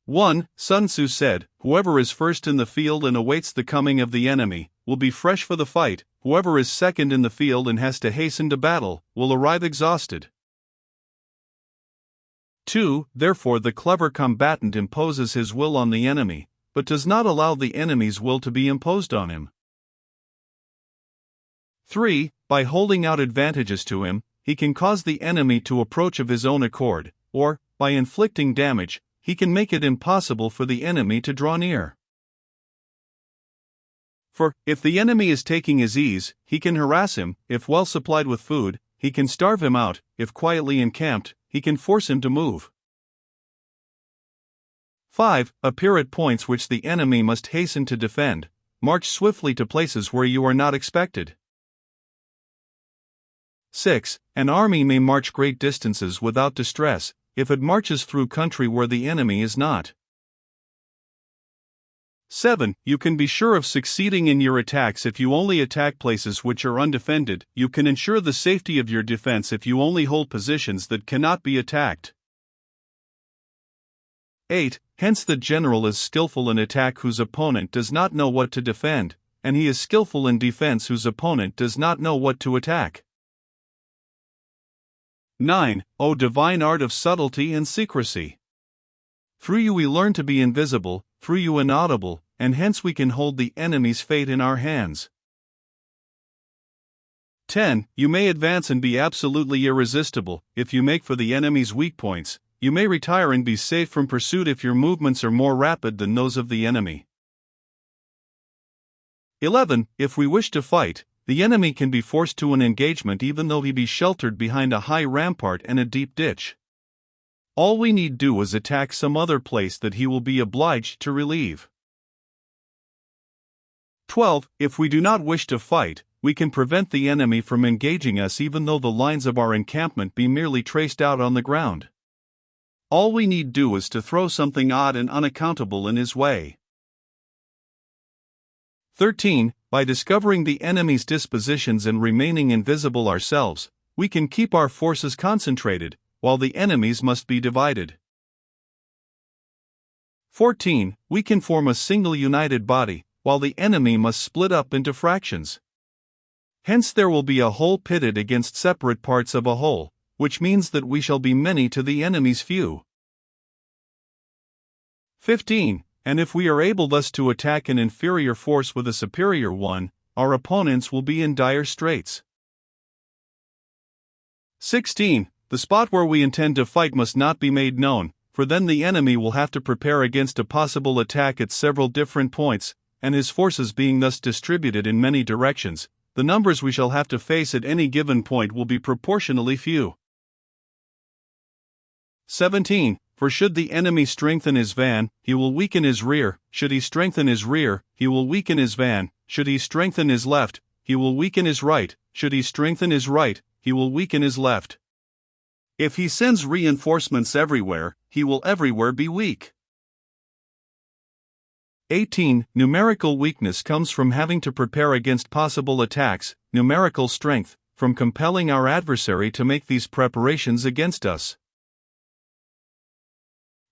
1. Sun Tzu said, "Whoever is first in the field and awaits the coming of the enemy, will be fresh for the fight. Whoever is second in the field and has to hasten to battle, will arrive exhausted." 2. Therefore the clever combatant imposes his will on the enemy, but does not allow the enemy's will to be imposed on him. 3. By holding out advantages to him, he can cause the enemy to approach of his own accord, or, by inflicting damage, he can make it impossible for the enemy to draw near. For, if the enemy is taking his ease, he can harass him; if well supplied with food, he can starve him out; if quietly encamped, he can force him to move. 5. Appear at points which the enemy must hasten to defend. March swiftly to places where you are not expected. 6. An army may march great distances without distress, if it marches through country where the enemy is not. 7. You can be sure of succeeding in your attacks if you only attack places which are undefended. You can ensure the safety of your defense if you only hold positions that cannot be attacked. 8. Hence the general is skillful in attack whose opponent does not know what to defend, and he is skillful in defense whose opponent does not know what to attack. 9. O divine art of subtlety and secrecy! Through you we learn to be invisible, through you inaudible, and hence we can hold the enemy's fate in our hands. 10. You may advance and be absolutely irresistible, if you make for the enemy's weak points. You may retire and be safe from pursuit if your movements are more rapid than those of the enemy. 11. If we wish to fight, the enemy can be forced to an engagement even though he be sheltered behind a high rampart and a deep ditch. All we need do is attack some other place that he will be obliged to relieve. 12. If we do not wish to fight, we can prevent the enemy from engaging us even though the lines of our encampment be merely traced out on the ground. All we need do is to throw something odd and unaccountable in his way. 13. By discovering the enemy's dispositions and remaining invisible ourselves, we can keep our forces concentrated, while the enemy's must be divided. 14. We can form a single united body, while the enemy must split up into fractions. Hence there will be a whole pitted against separate parts of a whole, which means that we shall be many to the enemy's few. 15. And if we are able thus to attack an inferior force with a superior one, our opponents will be in dire straits. 16. The spot where we intend to fight must not be made known, for then the enemy will have to prepare against a possible attack at several different points, and his forces being thus distributed in many directions, the numbers we shall have to face at any given point will be proportionally few. 17. For should the enemy strengthen his van, he will weaken his rear; should he strengthen his rear, he will weaken his van; should he strengthen his left, he will weaken his right; should he strengthen his right, he will weaken his left. If he sends reinforcements everywhere, he will everywhere be weak. 18. Numerical weakness comes from having to prepare against possible attacks; numerical strength, from compelling our adversary to make these preparations against us.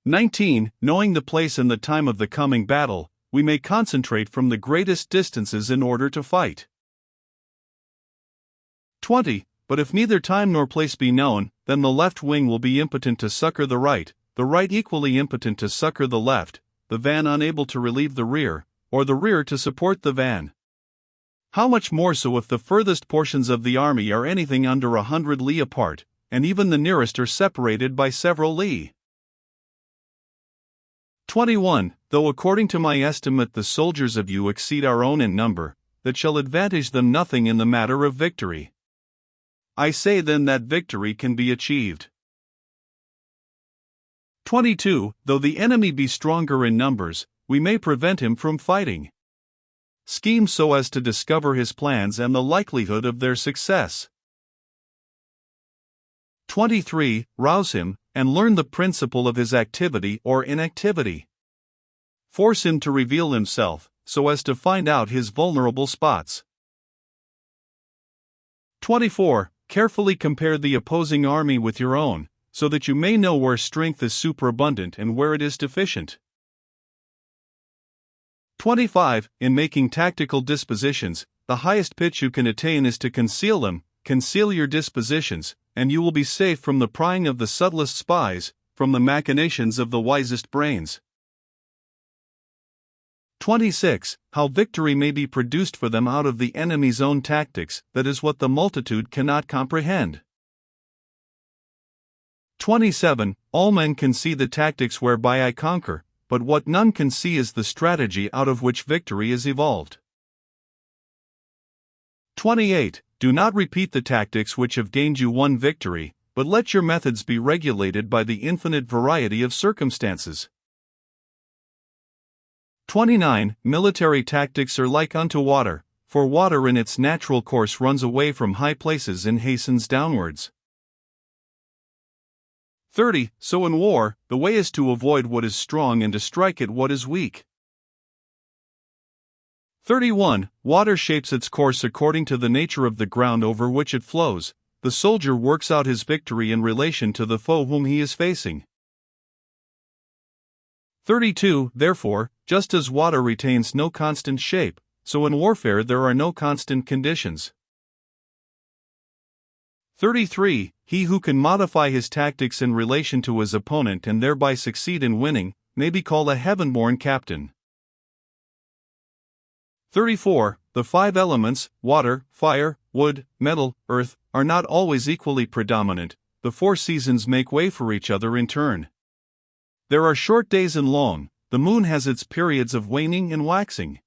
19. Knowing the place and the time of the coming battle, we may concentrate from the greatest distances in order to fight. 20. But if neither time nor place be known, then the left wing will be impotent to succor the right equally impotent to succor the left, the van unable to relieve the rear, or the rear to support the van. How much more so if the furthest portions of the army are anything under 100 li apart, and even the nearest are separated by several li. 21. Though according to my estimate the soldiers of you exceed our own in number, that shall advantage them nothing in the matter of victory. I say then that victory can be achieved. 22. Though the enemy be stronger in numbers, we may prevent him from fighting. Scheme so as to discover his plans and the likelihood of their success. 23. Rouse him, and learn the principle of his activity or inactivity. Force him to reveal himself, so as to find out his vulnerable spots. 24. Carefully compare the opposing army with your own, so that you may know where strength is superabundant and where it is deficient. 25. In making tactical dispositions, the highest pitch you can attain is to conceal them. Conceal your dispositions, and you will be safe from the prying of the subtlest spies, from the machinations of the wisest brains. 26. How victory may be produced for them out of the enemy's own tactics, that is what the multitude cannot comprehend. 27. All men can see the tactics whereby I conquer, but what none can see is the strategy out of which victory is evolved. 28. Do not repeat the tactics which have gained you one victory, but let your methods be regulated by the infinite variety of circumstances. 29. Military tactics are like unto water, for water in its natural course runs away from high places and hastens downwards. 30. So in war, the way is to avoid what is strong and to strike at what is weak. 31. Water shapes its course according to the nature of the ground over which it flows. The soldier works out his victory in relation to the foe whom he is facing. 32. Therefore, just as water retains no constant shape, so in warfare there are no constant conditions. 33. He who can modify his tactics in relation to his opponent and thereby succeed in winning, may be called a heaven-born captain. 34. The five elements, water, fire, wood, metal, earth, are not always equally predominant. The four seasons make way for each other in turn. There are short days and long. The moon has its periods of waning and waxing.